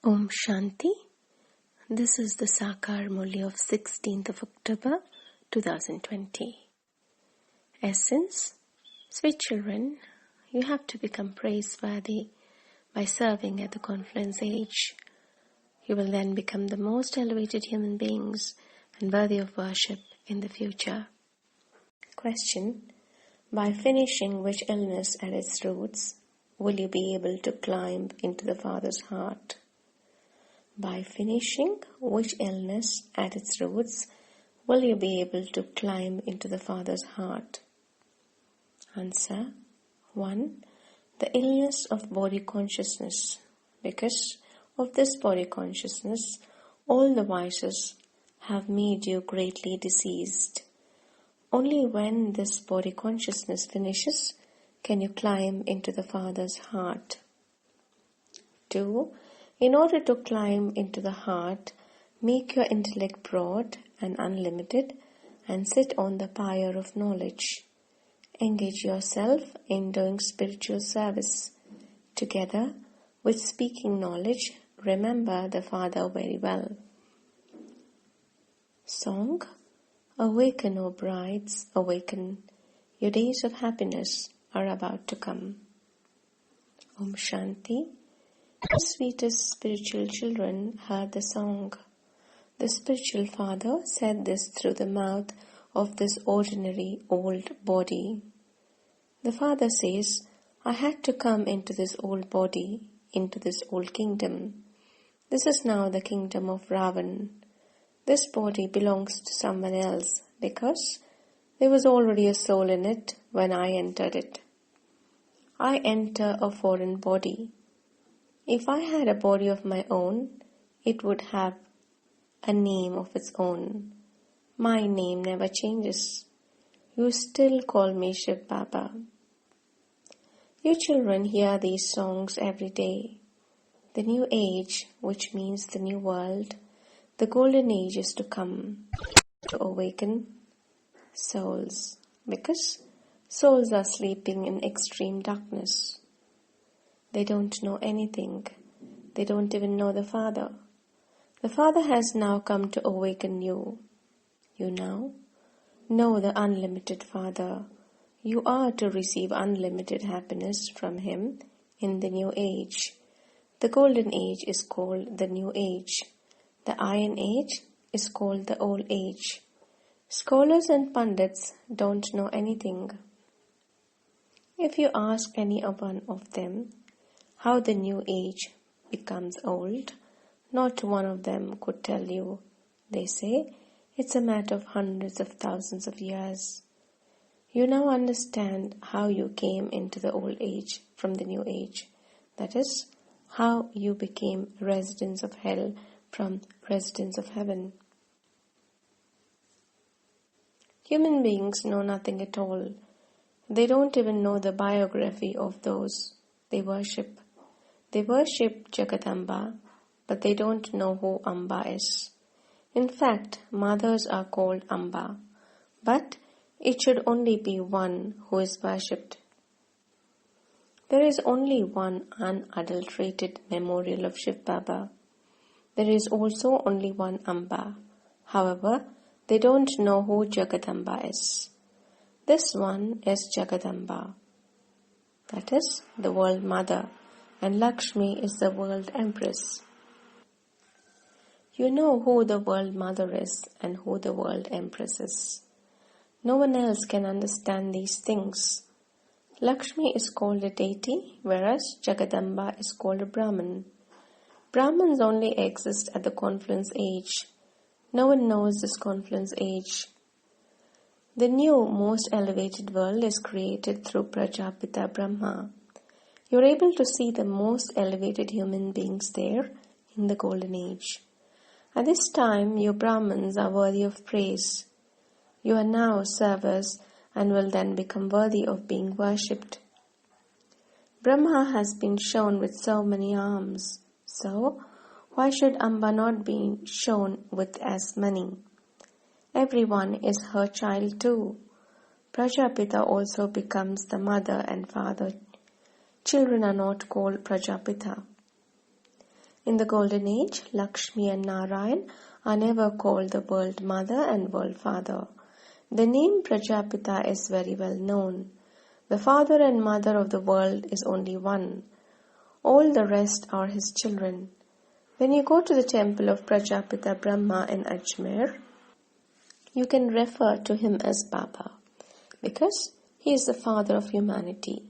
Om Shanti. This is the Sakar Murali of 16th of October 2020. Essence: sweet children, you have to become praiseworthy by serving at the confluence age. You will then become the most elevated human beings and worthy of worship in the future. Question: by finishing which illness at its roots will you be able to climb into the Father's heart? By finishing which illness at its roots will you be able to climb into the Father's heart? Answer: 1. The illness of body consciousness. Because of this body consciousness, all the vices have made you greatly diseased. Only when this body consciousness finishes can you climb into the Father's heart. 2. In order to climb into the heart, make your intellect broad and unlimited and sit on the pyre of knowledge. Engage yourself in doing spiritual service. Together with speaking knowledge, remember the Father very well. Song: Awaken, O brides, awaken. Your days of happiness are about to come. Om Shanti. The sweetest spiritual children heard the song. The spiritual father said this through the mouth of this ordinary old body. The father says, I had to come into this old body, into this old kingdom. This is now the kingdom of Ravan. This body belongs to someone else because there was already a soul in it when I entered it. I enter a foreign body. If I had a body of my own, it would have a name of its own. My name never changes. You still call me Shiv Baba. You children hear these songs every day. The new age, which means the new world, the golden age is to come, to awaken souls, because souls are sleeping in extreme darkness. They don't know anything. They don't even know the Father. The Father has now come to awaken you. You now know the unlimited Father. You are to receive unlimited happiness from Him in the new age. The golden age is called the new age. The iron age is called the old age. Scholars and pundits don't know anything. If you ask any one of them how the new age becomes old, not one of them could tell you. They say it's a matter of hundreds of thousands of years. You now understand how you came into the old age from the new age. That is, how you became residents of hell from residents of heaven. Human beings know nothing at all. They don't even know the biography of those they worship. They worship Jagadamba, but they don't know who Amba is. In fact, mothers are called Amba, but it should only be one who is worshipped. There is only one unadulterated memorial of Shiv Baba. There is also only one Amba. However, they don't know who Jagadamba is. This one is Jagadamba. That is the world mother. And Lakshmi is the world empress. You know who the world mother is and who the world empress is. No one else can understand these things. Lakshmi is called a deity, whereas Jagadamba is called a Brahman. Brahmins only exist at the confluence age. No one knows this confluence age. The new, most elevated world is created through Prajapita Brahma. You're able to see the most elevated human beings there in the golden age. At this time, you Brahmins are worthy of praise. You are now servers and will then become worthy of being worshipped. Brahma has been shown with so many arms. So, why should Amba not be shown with as many? Everyone is her child too. Prajapita also becomes the mother and father. Children are not called Prajapita. In the Golden Age, Lakshmi and Narayan are never called the World Mother and World Father. The name Prajapita is very well known. The father and mother of the world is only one. All the rest are his children. When you go to the temple of Prajapita Brahma in Ajmer, you can refer to him as Baba, because he is the father of humanity.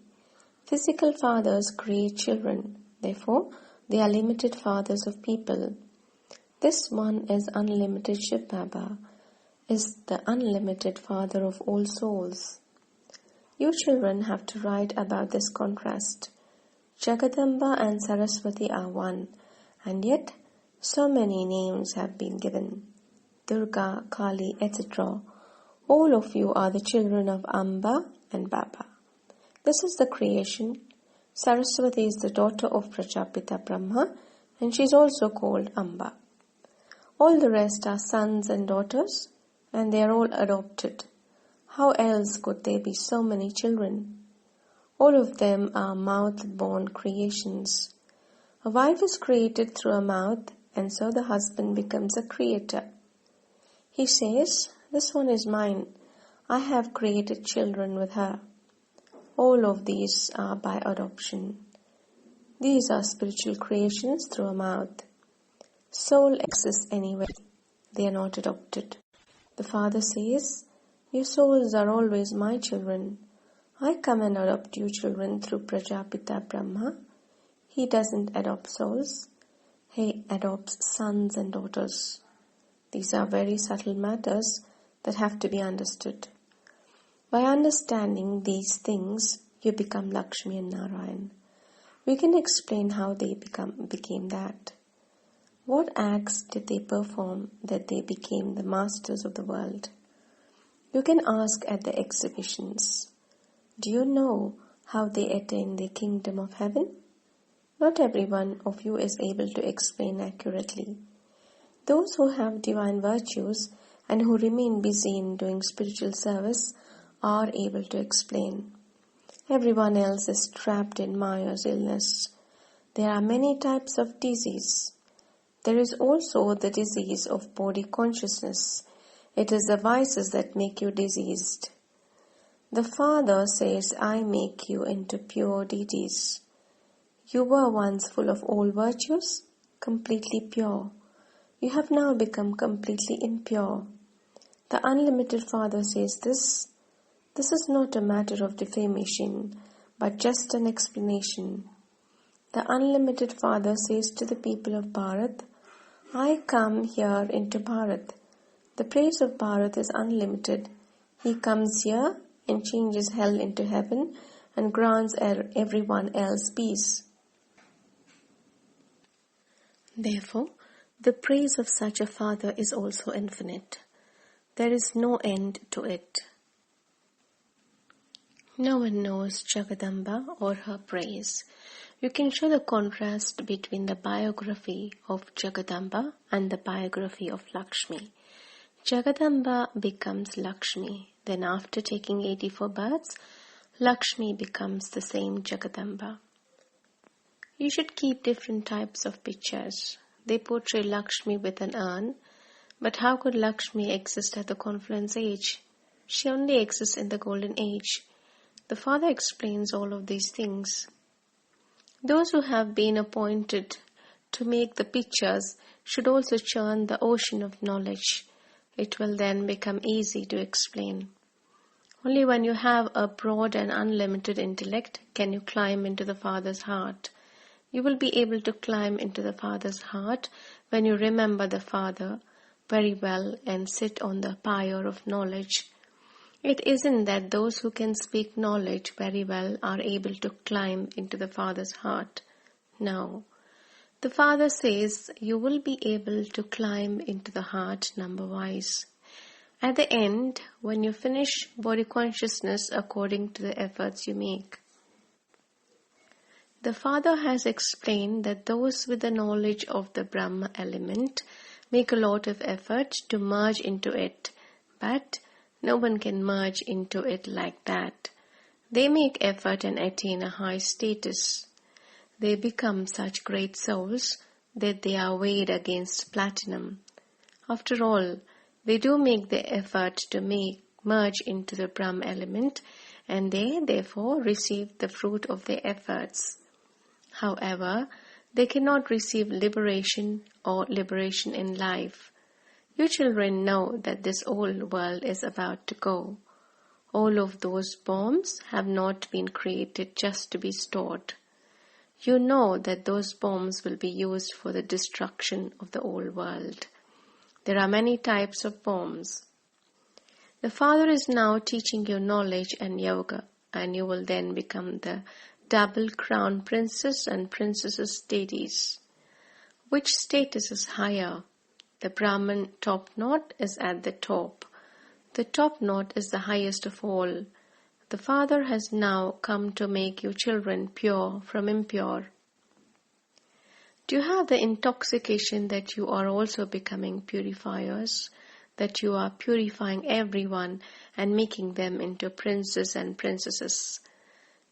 Physical fathers create children, therefore they are limited fathers of people. This one is unlimited Shiv Baba, is the unlimited father of all souls. You children have to write about this contrast. Jagadamba and Saraswati are one, and yet so many names have been given. Durga, Kali, etc. All of you are the children of Amba and Baba. This is the creation. Saraswati is the daughter of Prajapita Brahma, and she is also called Amba. All the rest are sons and daughters, and they are all adopted. How else could there be so many children? All of them are mouth-born creations. A wife is created through a mouth, and so the husband becomes a creator. He says, "This one is mine. I have created children with her." All of these are by adoption. These are spiritual creations through a mouth. Soul exists anyway. They are not adopted. The Father says, "You souls are always my children. I come and adopt you children through Prajapita Brahma." He doesn't adopt souls. He adopts sons and daughters. These are very subtle matters that have to be understood. By understanding these things, you become Lakshmi and Narayan. We can explain how they became that. What acts did they perform that they became the masters of the world? You can ask at the exhibitions. Do you know how they attain the kingdom of heaven? Not every one of you is able to explain accurately. Those who have divine virtues and who remain busy in doing spiritual service are able to explain. Everyone else is trapped in Maya's illness. There are many types of disease. There is also the disease of body consciousness. It is the vices that make you diseased. The Father says, "I make you into pure deities." You were once full of all virtues, completely pure. You have now become completely impure. The unlimited Father says this. This is not a matter of defamation, but just an explanation. The unlimited Father says to the people of Bharat, "I come here into Bharat." The praise of Bharat is unlimited. He comes here and changes hell into heaven and grants everyone else peace. Therefore, the praise of such a Father is also infinite. There is no end to it. No one knows Jagadamba or her praise. You can show the contrast between the biography of Jagadamba and the biography of Lakshmi. Jagadamba becomes Lakshmi. Then after taking 84 births, Lakshmi becomes the same Jagadamba. You should keep different types of pictures. They portray Lakshmi with an urn, but how could Lakshmi exist at the confluence age? She only exists in the golden age. The Father explains all of these things. Those who have been appointed to make the pictures should also churn the ocean of knowledge. It will then become easy to explain. Only when you have a broad and unlimited intellect can you climb into the Father's heart. You will be able to climb into the Father's heart when you remember the Father very well and sit on the pyre of knowledge. It isn't that those who can speak knowledge very well are able to climb into the Father's heart. No. The Father says you will be able to climb into the heart number-wise. At the end, when you finish body consciousness according to the efforts you make. The Father has explained that those with the knowledge of the Brahma element make a lot of effort to merge into it, but no one can merge into it like that. They make effort and attain a high status. They become such great souls, that they are weighed against platinum. After all, they do make the effort to merge into the Brahm element, and they therefore receive the fruit of their efforts. However, they cannot receive liberation or liberation in life. You children know that this old world is about to go. All of those bombs have not been created just to be stored. You know that those bombs will be used for the destruction of the old world. There are many types of bombs. The Father is now teaching you knowledge and yoga, and you will then become the double crown princess and princesses deities. Which status is higher? The Brahman top knot is at the top. The top knot is the highest of all. The Father has now come to make you children pure from impure. Do you have the intoxication that you are also becoming purifiers, that you are purifying everyone and making them into princes and princesses?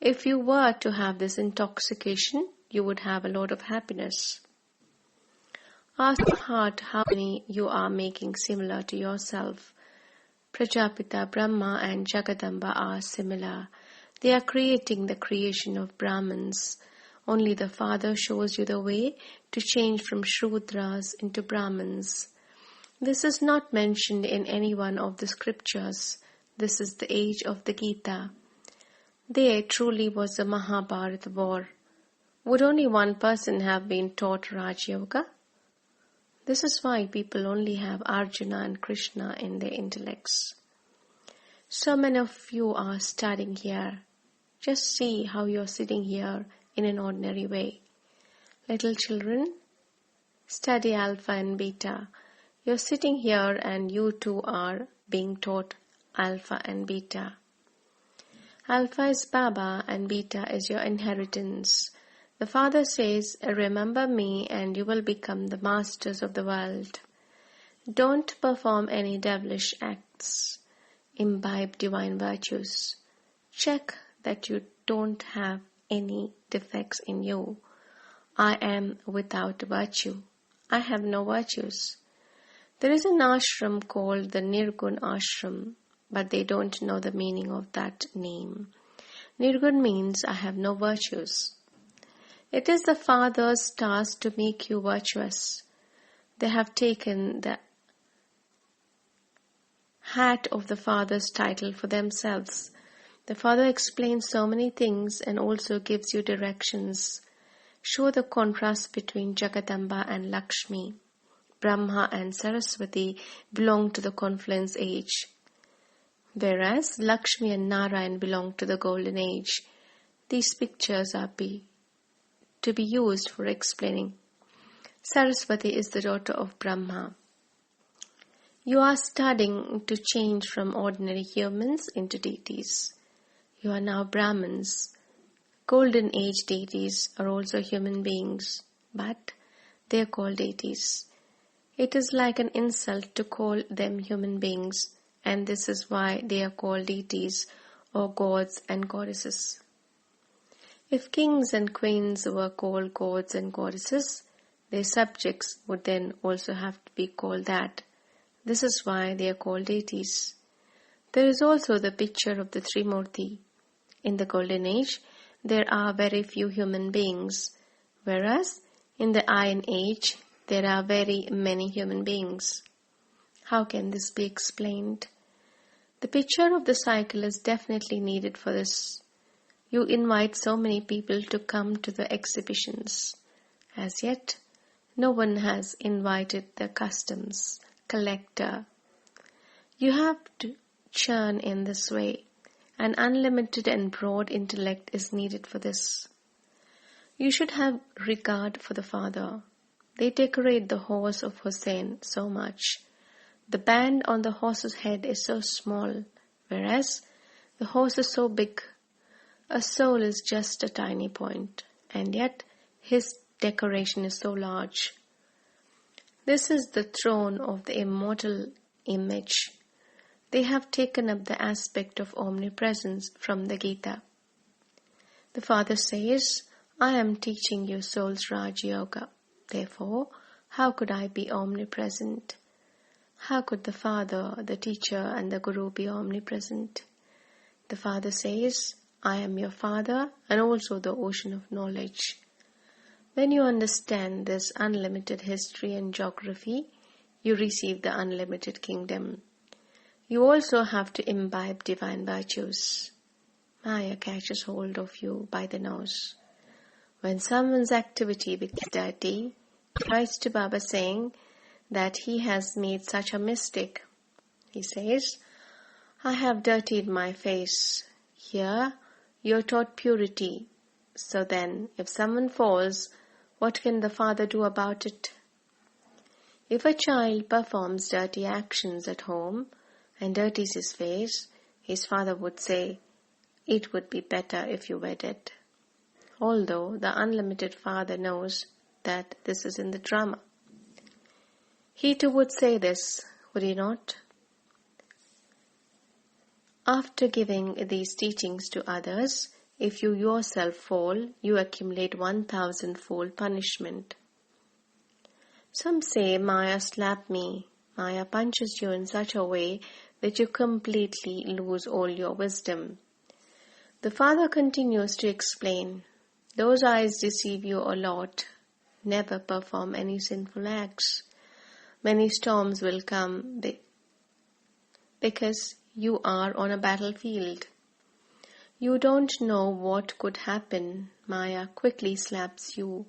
If you were to have this intoxication, you would have a lot of happiness. Ask your heart how many you are making similar to yourself. Prajapita, Brahma and Jagadamba are similar. They are creating the creation of Brahmins. Only the Father shows you the way to change from Shrudras into Brahmins. This is not mentioned in any one of the scriptures. This is the age of the Gita. There truly was a Mahabharata war. Would only one person have been taught Raj Yoga? This is why people only have Arjuna and Krishna in their intellects. So many of you are studying here. Just see how you are sitting here in an ordinary way. Little children, study Alpha and Beta. You are sitting here and you too are being taught Alpha and Beta. Alpha is Baba and Beta is your inheritance. The Father says, remember me and you will become the masters of the world. Don't perform any devilish acts. Imbibe divine virtues. Check that you don't have any defects in you. I am without virtue. I have no virtues. There is an ashram called the Nirgun ashram, but they don't know the meaning of that name. Nirgun means I have no virtues. It is the Father's task to make you virtuous. They have taken the hat of the Father's title for themselves. The Father explains so many things and also gives you directions. Show the contrast between Jagadamba and Lakshmi. Brahma and Saraswati belong to the confluence age, whereas Lakshmi and Narayan belong to the golden age. These pictures are to be used for explaining. Saraswati is the daughter of Brahma. You are studying to change from ordinary humans into deities. You are now Brahmins. Golden age deities are also human beings, but they are called deities. It is like an insult to call them human beings, and this is why they are called deities or gods and goddesses. If kings and queens were called gods and goddesses, their subjects would then also have to be called that. This is why they are called deities. There is also the picture of the Trimurti. In the Golden Age, there are very few human beings, whereas in the Iron Age, there are very many human beings. How can this be explained? The picture of the cycle is definitely needed for this. You invite so many people to come to the exhibitions. As yet, no one has invited the customs collector. You have to churn in this way. An unlimited and broad intellect is needed for this. You should have regard for the Father. They decorate the horse of Hussein so much. The band on the horse's head is so small, whereas the horse is so big. A soul is just a tiny point, and yet his decoration is so large. This is the throne of the immortal image. They have taken up the aspect of omnipresence from the Gita. The Father says, I am teaching you soul's Raj Yoga. Therefore, how could I be omnipresent? How could the Father, the Teacher, and the Guru be omnipresent? The Father says, I am your Father and also the ocean of knowledge. When you understand this unlimited history and geography, you receive the unlimited kingdom. You also have to imbibe divine virtues. Maya catches hold of you by the nose. When someone's activity becomes dirty, he writes to Baba saying that he has made such a mistake. He says, I have dirtied my face. Here, you are taught purity. So then, if someone falls, what can the father do about it? If a child performs dirty actions at home and dirties his face, his father would say, it would be better if you were dead. Although the unlimited Father knows that this is in the drama. He too would say this, would he not? After giving these teachings to others, if you yourself fall, you accumulate 1,000-fold punishment. Some say, Maya slapped me. Maya punches you in such a way that you completely lose all your wisdom. The Father continues to explain, those eyes deceive you a lot. Never perform any sinful acts. Many storms will come because you are on a battlefield. You don't know what could happen. Maya quickly slaps you.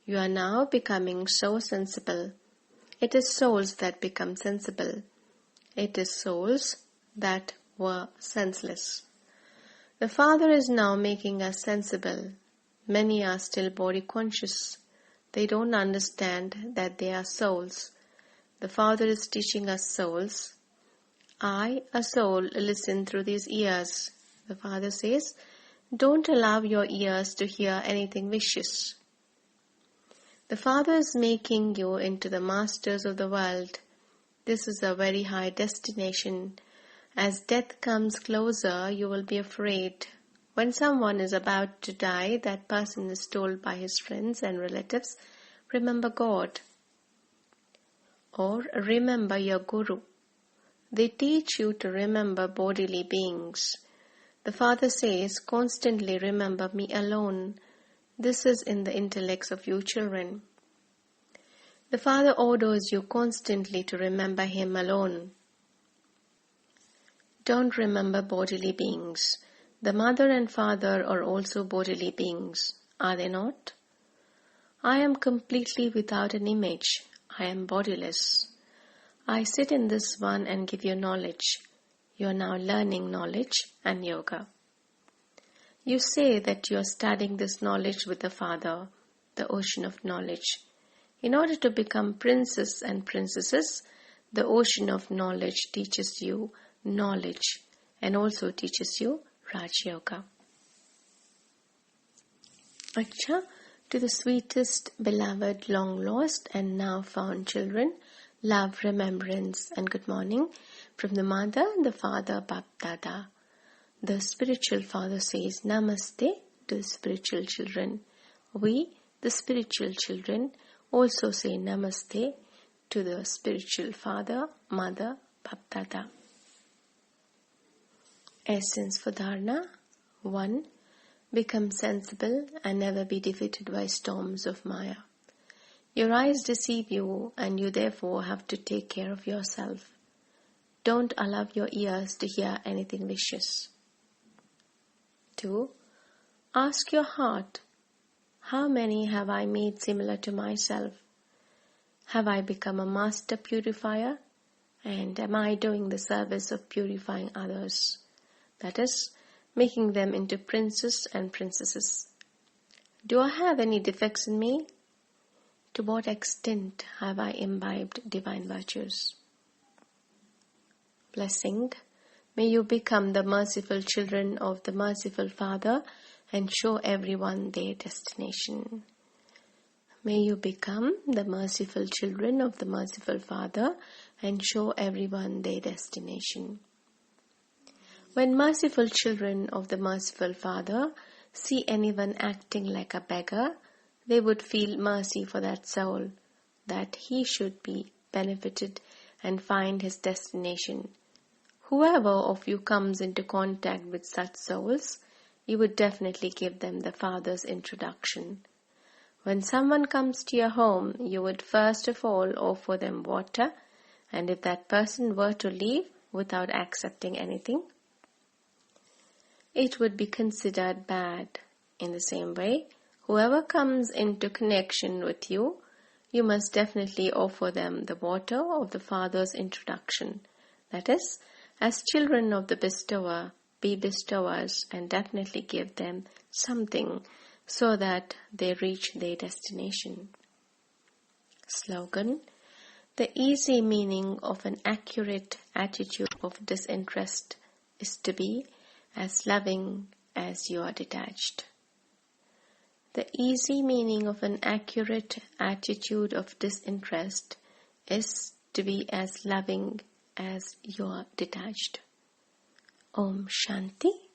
You are now becoming so sensible. It is souls that become sensible. It is souls that were senseless. The Father is now making us sensible. Many are still body conscious. They don't understand that they are souls. The Father is teaching us souls. I, a soul, listen through these ears. The Father says, don't allow your ears to hear anything vicious. The Father is making you into the masters of the world. This is a very high destination. As death comes closer, you will be afraid. When someone is about to die, that person is told by his friends and relatives, remember God. Or remember your Guru. They teach you to remember bodily beings. The Father says, constantly remember me alone. This is in the intellects of you children. The Father orders you constantly to remember Him alone. Don't remember bodily beings. The mother and father are also bodily beings, are they not? I am completely without an image. I am bodiless. I sit in this one and give you knowledge. You are now learning knowledge and yoga. You say that you are studying this knowledge with the Father, the ocean of knowledge. In order to become princes and princesses, the ocean of knowledge teaches you knowledge and also teaches you Raj Yoga. Acha, to the sweetest, beloved, long lost and now found children, love, remembrance and good morning from the Mother and the Father, Bap Dada. The spiritual Father says Namaste to the spiritual children. We, the spiritual children, also say Namaste to the spiritual Father, Mother, Bap Dada. Essence for Dharana. 1. Become sensible and never be defeated by storms of Maya. Your eyes deceive you and you therefore have to take care of yourself. Don't allow your ears to hear anything vicious. 2. Ask your heart, how many have I made similar to myself? Have I become a master purifier? And am I doing the service of purifying others? That is, making them into princes and princesses. Do I have any defects in me? To what extent have I imbibed divine virtues? Blessing. May you become the merciful children of the merciful Father and show everyone their destination. May you become the merciful children of the merciful Father and show everyone their destination. When merciful children of the merciful Father see anyone acting like a beggar, they would feel mercy for that soul, that he should be benefited and find his destination. Whoever of you comes into contact with such souls, you would definitely give them the Father's introduction. When someone comes to your home, you would first of all offer them water, and if that person were to leave without accepting anything, it would be considered bad. In the same way, whoever comes into connection with you, you must definitely offer them the water of the Father's introduction. That is, as children of the bestower, be bestowers and definitely give them something so that they reach their destination. Slogan: the easy meaning of an accurate attitude of disinterest is to be as loving as you are detached. The easy meaning of an accurate attitude of disinterest is to be as loving as you are detached. Om Shanti.